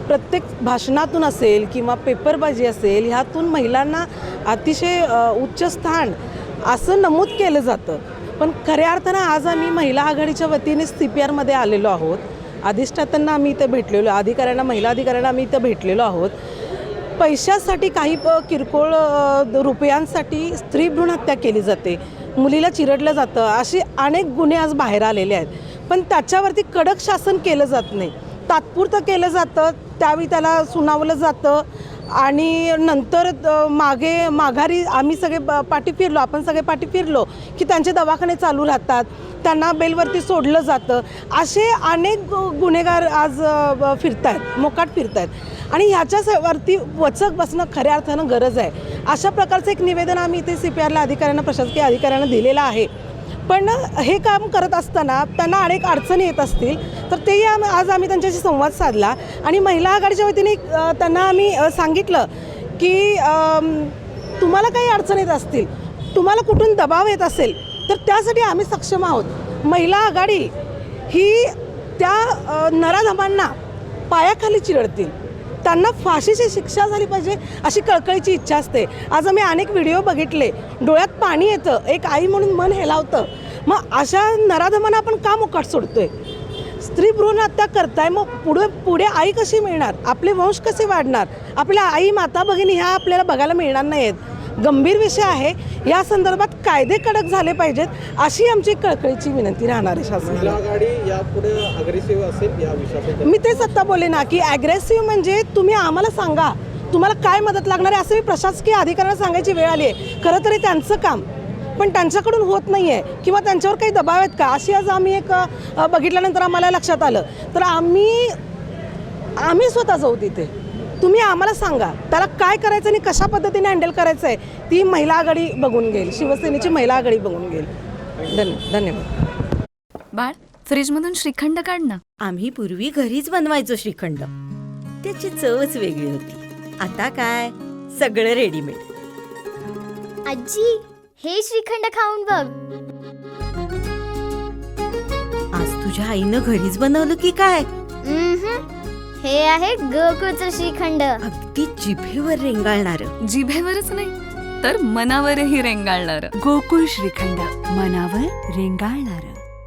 प्रत्येक भाषणातून असेल किंवा पेपरबाजी असेल ह्यातून महिलांना अतिशय उच्च स्थान असं नमूद केलं जातं. पण खऱ्या अर्थानं आज आम्ही महिला आघाडीच्या वतीने CPR मध्ये आलेलो आहोत. अधिष्ठातांना आम्ही इथं भेटलेलो, अधिकाऱ्यांना, महिला अधिकाऱ्यांना आम्ही इथं भेटलेलो आहोत. पैशासाठी काही किरकोळ रुपयांसाठी स्त्री भ्रूण हत्या केली जाते, मुलीला चिरडलं जातं, असे अनेक गुन्हे आज बाहेर आलेले आहेत. पण त्याच्यावरती कडक शासन केलं जात नाही. तात्पुरतं केलं जातं, त्यावेळी त्याला सुनावलं जातं आणि नंतर माघारी आम्ही सगळे पाठी फिरलो, आपण सगळे पाठी फिरलो की त्यांचे दवाखाने चालू राहतात, त्यांना बेलवरती सोडलं जातं. असे अनेक गुन्हेगार आज फिरत आहेत, मोकाट फिरत आहेत आणि ह्याच्यावरती वचक बसणं खऱ्या अर्थानं गरज आहे. अशा प्रकारचं एक निवेदन आम्ही इथे CPRला अधिकाऱ्यांना, प्रशासकीय अधिकाऱ्यांना दिलेलं आहे. पण हे काम करत असताना त्यांना अनेक अडचणी येत असतील तर तेही आज आम्ही त्यांच्याशी संवाद साधला आणि महिला आघाडीच्या वतीने त्यांना आम्ही सांगितलं की तुम्हाला काही अडचणी येत असतील, तुम्हाला कुठून दबाव येत असेल तर त्यासाठी आम्ही सक्षम आहोत. महिला आघाडी ही त्या नराधमांना पायाखाली चिरडतील, त्यांना फाशीची शिक्षा झाली पाहिजे अशी कळकळीची इच्छा असते. आज आम्ही अनेक व्हिडिओ बघितले, डोळ्यात पाणी येतं, एक आई म्हणून मन हेलावतं. मग अशा नराधमांना आपण का मुकाट सोडतोय? स्त्री भ्रूण हत्या करताय, मग पुढे आई कशी मिळणार? आपले वंश कसे वाढणार? आपल्या आई, माता, भगिनी ह्या आपल्याला बघायला मिळणार नाहीत. गंभीर विषय आहे, या संदर्भात कायदे कडक झाले पाहिजेत अशी आमची कळकळीची विनंती राहणार आहे शासनाला. यापुढे अग्रेसिव्ह असेल या विषयावर? मी तेच आता बोलले ना की ॲग्रेसिव्ह म्हणजे तुम्ही आम्हाला सांगा तुम्हाला काय मदत लागणार आहे, असं मी प्रशासकीय अधिकाऱ्यांना सांगायची वेळ आली आहे. खरं तर हे त्यांचं काम, पण त्यांच्याकडून होत नाही आहे किंवा त्यांच्यावर काही दबाव आहेत का अशी आज आम्ही एक बघितल्यानंतर आम्हाला लक्षात आलं. तर आम्ही स्वतः जाऊ तिथे, तुम्ही आम्हाला सांगा त्याला काय करायचं आणि कशा पद्धतीने हँडल करायचं आहे ती महिला आघाडी बघून घेईल, शिवसेनेची महिला आघाडी बघून घेईल. धन्यवाद. बाळ, फ्रीजमधून श्रीखंड काढ ना. आम्ही पूर्वी घरीच बनवायचो श्रीखंड, त्याची चवच वेगळी होती. आता काय सगळं रेडीमेड. आजी, हे श्रीखंड खाऊन बघ. आज तुझ्या आईनं घरीच बनवलं की काय? हे आहे गोकुळचं श्रीखंड. अगदी जिभेवर रेंगाळणार. जिभेवरच नाही तर मनावरही रेंगाळणार. गोकुळ श्रीखंड, मनावर रेंगाळणार.